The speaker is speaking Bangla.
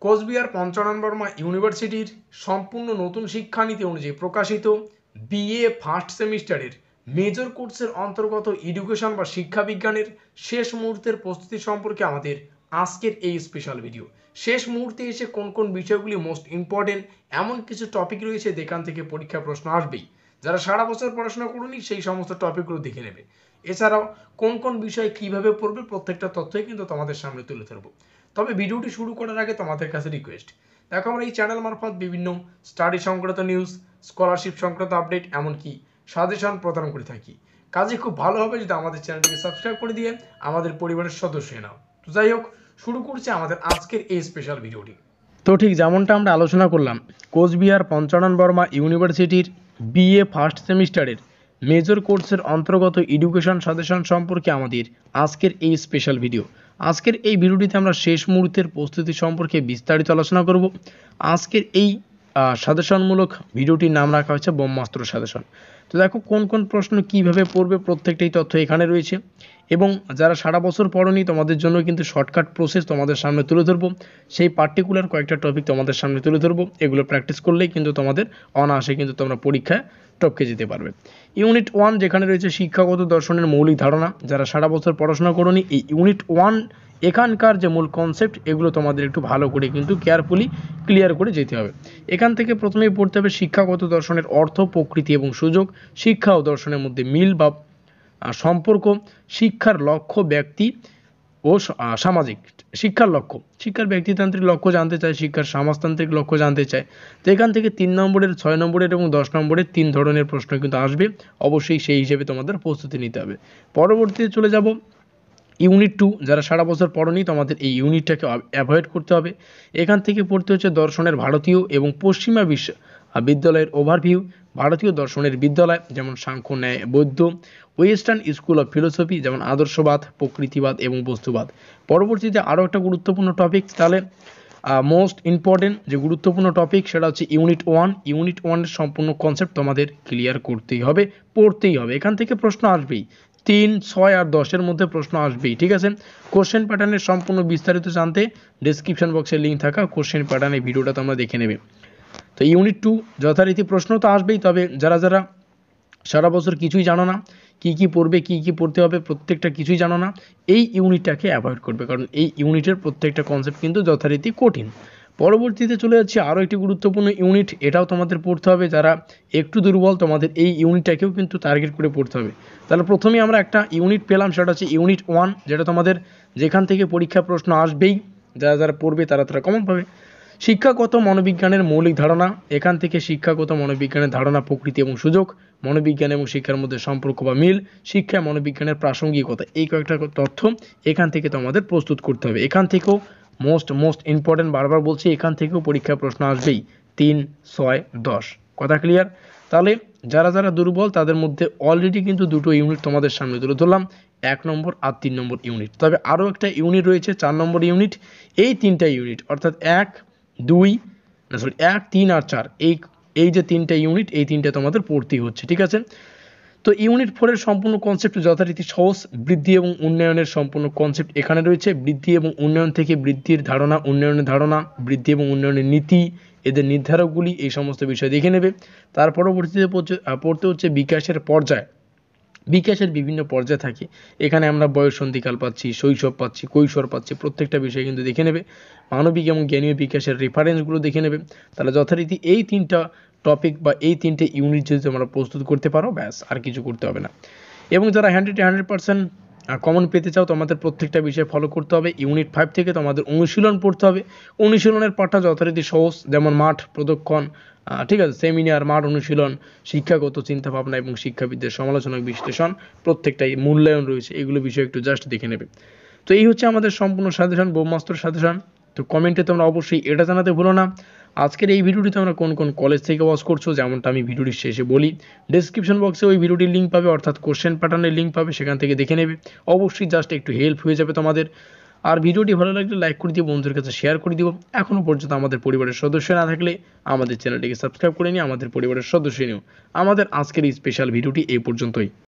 কোচবিহার পঞ্চানন বর্মা ইউনিভার্সিটির সম্পূর্ণ নতুন শিক্ষানীতি অনুযায়ী প্রকাশিত বিএ ফার্স্ট সেমিস্টারের মেজর কোর্সের অন্তর্গত এডুকেশন বা শিক্ষা বিজ্ঞানের শেষ মুহূর্তের প্রস্তুতি সম্পর্কে আমাদের আজকের এই স্পেশাল ভিডিও। শেষ মুহূর্তে এসে কোন কোন বিষয়গুলি মোস্ট ইম্পর্টেন্ট এমন কিছু টপিক রয়েছে যেখান থেকে পরীক্ষা প্রশ্ন আসবেই। যারা সারা বছর পড়াশোনা করুনি সেই সমস্ত টপিকগুলো দেখে নেবে। এছাড়াও কোন কোন বিষয় কিভাবে পড়বে প্রত্যেকটা তথ্যই কিন্তু তোমাদের সামনে তুলে ধরবো। তবে ভিডিওটি শুরু করার আগে তোমাদের কাছে রিকোয়েস্ট, দেখো আমরা এই চ্যানেল মারফত বিভিন্ন স্টাডি সংক্রান্ত নিউজ, স্কলারশিপ সংক্রান্ত আপডেট এমনকি সাজেশন প্রদান করে থাকি। কাজে খুব ভালো হবে যদি আমাদের চ্যানেলটিকে সাবস্ক্রাইব করে দিয়ে আমাদের পরিবারের সদস্য হয়ে নাও। তো যাই হোক, শুরু করছি আমাদের আজকের এই স্পেশাল ভিডিওটি। তো ঠিক যেমনটা আমরা আলোচনা করলাম, কোচবিহার পঞ্চানন বর্মা ইউনিভার্সিটির বিএ ফার্স্ট সেমিস্টারের মেজর কোর্সের অন্তর্গত এডুকেশন সাজেশন সম্পর্কে আমাদের আজকের এই স্পেশাল ভিডিও। আজকের এই ভিডিওটিতে আমরা শেষ মুহূর্তের প্রস্তুতি সম্পর্কে বিস্তারিত আলোচনা করব। আজকের এই সাজেশনমূলক ভিডিওটির নাম রাখা হয়েছে ব্রহ্মাস্ত্র সাজেশন। তো দেখো কোন কোন প্রশ্ন কিভাবে পড়বে প্রত্যেকটাই তথ্য এখানে রয়েছে, এবং যারা সারা বছর পড়নি তোমাদের জন্য কিন্তু শর্টকাট প্রসেস তোমাদের সামনে তুলে ধরবো। সেই পার্টিকুলার কয়েকটা টপিক তোমাদের সামনে তুলে ধরবো, এগুলো প্র্যাকটিস করলেই কিন্তু তোমাদের অনায়াসে কিন্তু তোমরা পরীক্ষায় টপকে যেতে পারবে। ইউনিট 1 যেখানে রয়েছে শিক্ষাগত দর্শনের মৌলিক ধারণা, যারা সারা বছর পড়াশোনা করোনি এই ইউনিট 1 এখানকার যে মূল কনসেপ্ট এগুলো তোমাদের একটু ভালো করে কিন্তু কেয়ারফুলি ক্লিয়ার করে যেতে হবে। এখান থেকে প্রথমেই পড়তে হবে শিক্ষাগত দর্শনের অর্থ, প্রকৃতি এবং সুযোগ, শিক্ষা ও দর্শনের মধ্যে মিল বা সম্পর্ক, শিক্ষার লক্ষ্য, ব্যক্তি ও সামাজিক, শিক্ষার লক্ষ্য, শিক্ষার ব্যক্তিতান্ত্রিক লক্ষ্য জানতে চায়, শিক্ষার সমাজতান্ত্রিক লক্ষ্য জানতে চায়। তো এখান থেকে 3 নম্বরের, 6 নম্বরের এবং 10 নম্বরের 3 ধরনের প্রশ্ন কিন্তু আসবে, অবশ্যই সেই হিসেবে তোমাদের প্রস্তুতি নিতে হবে। পরবর্তীতে চলে যাব ইউনিট 2, যারা সারা বছর পড়নি তোমাদের এই ইউনিটটাকে অ্যাভয়েড করতে হবে। এখান থেকে পড়তে হচ্ছে দর্শনের ভারতীয় এবং পশ্চিমা বিদ্যালয়ের ওভারভিউ, ভারতীয় দর্শনের বিদ্যালয় যেমন সাংখ্য, ন্যায়, বৌদ্ধ, ওয়েস্টার্ন স্কুল অফ ফিলোসফি যেমন আদর্শবাদ, প্রকৃতিবাদ এবং বস্তুবাদ। পরবর্তীতে আরও একটা গুরুত্বপূর্ণ টপিক, তাহলে মোস্ট ইম্পর্টেন্ট যে গুরুত্বপূর্ণ টপিক সেটা হচ্ছে ইউনিট 1। ইউনিট 1 সম্পূর্ণ কনসেপ্ট তোমাদের ক্লিয়ার করতেই হবে, পড়তেই হবে। এখান থেকে প্রশ্ন আসবেই, 3, 6 আর 10-এর মধ্যে প্রশ্ন আসবেই, ঠিক আছে। কোশ্চেন প্যাটার্নের সম্পূর্ণ বিস্তারিত জানতে ডেসক্রিপশন বক্সে লিঙ্ক থাকা কোশ্চেন প্যাটার্নের ভিডিওটা তোমরা দেখে নেবে। তো ইউনিট 2 যথারীতি প্রশ্ন তো আসবেই, তবে যারা যারা সারা বছর কিছুই জানো না, কি কি পড়বে, কি কি পড়তে হবে প্রত্যেকটা কিছুই জানো না, এই ইউনিটটাকে অ্যাভয়েড করবে, কারণ এই ইউনিটের প্রত্যেকটা কনসেপ্ট কিন্তু যথারীতি কঠিন। পরবর্তীতে চলে যাচ্ছে আরও একটি গুরুত্বপূর্ণ ইউনিট, এটাও তোমাদের পড়তে হবে। যারা একটু দুর্বল তোমাদের এই ইউনিটটাকেও কিন্তু টার্গেট করে পড়তে হবে। তাহলে প্রথমেই আমরা একটা ইউনিট পেলাম, সেটা হচ্ছে ইউনিট 1, যেটা তোমাদের যেখান থেকে পরীক্ষা প্রশ্ন আসবেই, যারা যারা পড়বে তারা তারা কমন পাবে। শিক্ষাগত মনোবিজ্ঞানের মৌলিক ধারণা, এখান থেকে শিক্ষাগত মনোবিজ্ঞানের ধারণা, প্রকৃতি এবং সুযোগ, মনোবিজ্ঞান এবং শিক্ষার মধ্যে সম্পর্ক বা মিল, শিক্ষা মনোবিজ্ঞানের প্রাসঙ্গিকতা, এই কয়েকটা তথ্য এখান থেকে তোমাদের প্রস্তুত করতে হবে। এখান থেকেও মোস্ট ইম্পর্টেন্ট, বারবার বলছি, এখান থেকেও পরীক্ষা প্রশ্ন আসবেই, 3, 6, 10। কথা ক্লিয়ার? তাহলে যারা যারা দুর্বল তাদের মধ্যে অলরেডি কিন্তু দুটো ইউনিট তোমাদের সামনে তুলে ধরলাম, 1 নম্বর আর 3 নম্বর ইউনিট। তবে আরও একটা ইউনিট রয়েছে 4 নম্বর ইউনিট। এই 3টা ইউনিট অর্থাৎ 1, 3 আর 4, এই যে 3টা ইউনিট, এই 3টা তোমাদের পড়তেই হচ্ছে, ঠিক আছে। তো ইউনিট 4 এর সম্পূর্ণ কনসেপ্ট যথারীতি সহজ, বৃদ্ধি এবং উন্নয়নের সম্পূর্ণ কনসেপ্ট এখানে রয়েছে। বৃদ্ধি এবং উন্নয়ন থেকে বৃদ্ধির ধারণা, উন্নয়নের ধারণা, বৃদ্ধি এবং উন্নয়নের নীতি, এদের নির্ধারকগুলি, এই সমস্ত বিষয় দেখে নেবে। তার পরবর্তীতে পড়তে হচ্ছে বিকাশের পর্যায়। বিকাশের বিভিন্ন পর্যায় থাকে, এখানে আমরা বয়ঃসন্ধিকাল পাচ্ছি, শৈশব পাচ্ছি, কৈশোর পাচ্ছি, প্রত্যেকটা বিষয় কিন্তু দেখে নেবে। মানবিক এবং জ্ঞানীয় বিকাশের রেফারেন্সগুলো দেখে নেবে। তাহলে যথারীতি এই 3টা টপিক বা এই 3টে ইউনিট যদি তোমরা প্রস্তুত করতে পারো, ব্যাস আর কিছু করতে হবে না। এবং যারা 100% কমন পেতে চাও তোমাদের প্রত্যেকটা বিষয় ফলো করতে হবে। ইউনিট 5 থেকে তোমাদের অনুশীলন পড়তে হবে। অনুশীলনের পাঠটা যথারীতি সহজ, যেমন মাঠ প্রদক্ষণ, ঠিক আছে, সেমিনার, মাঠ অনুশীলন, শিক্ষাগত চিন্তাভাবনা এবং শিক্ষাবিদদের সমালোচনামূলক বিশ্লেষণ, প্রত্যেকটাই মূল্যায়ন রয়েছে, এগুলো বিষয় একটু জাস্ট দেখে নেবে। তো এই হচ্ছে আমাদের সম্পূর্ণ সাজেশন, ব্রহ্মাস্ত্র সাজেশন। তো কমেন্টে তোমরা অবশ্যই এটা জানাতে ভুলো না আজকের এই ভিডিওটি তোমরা কোন কোন কলেজ থেকে ওয়াচ করছো, যেমনটা আমি ভিডিওটির শেষে বলি। ডেসক্রিপশন বক্সে ওই ভিডিওটির লিঙ্ক পাবে, অর্থাৎ কোশ্চেন প্যাটার্নের লিঙ্ক পাবে, সেখান থেকে দেখে নেবে। অবশ্যই জাস্ট একটু হেল্প হয়ে যাবে তোমাদের। আর ভিডিওটি ভালো লাগলে লাইক করে দিও, বন্ধুদের কাছে শেয়ার করে দিও। এখনও পর্যন্ত আমাদের পরিবারের সদস্য না থাকলে আমাদের চ্যানেলটিকে সাবস্ক্রাইব করে নিও, আমাদের পরিবারের সদস্য নিও। আমাদের আজকের এই স্পেশাল ভিডিওটি এই পর্যন্তই।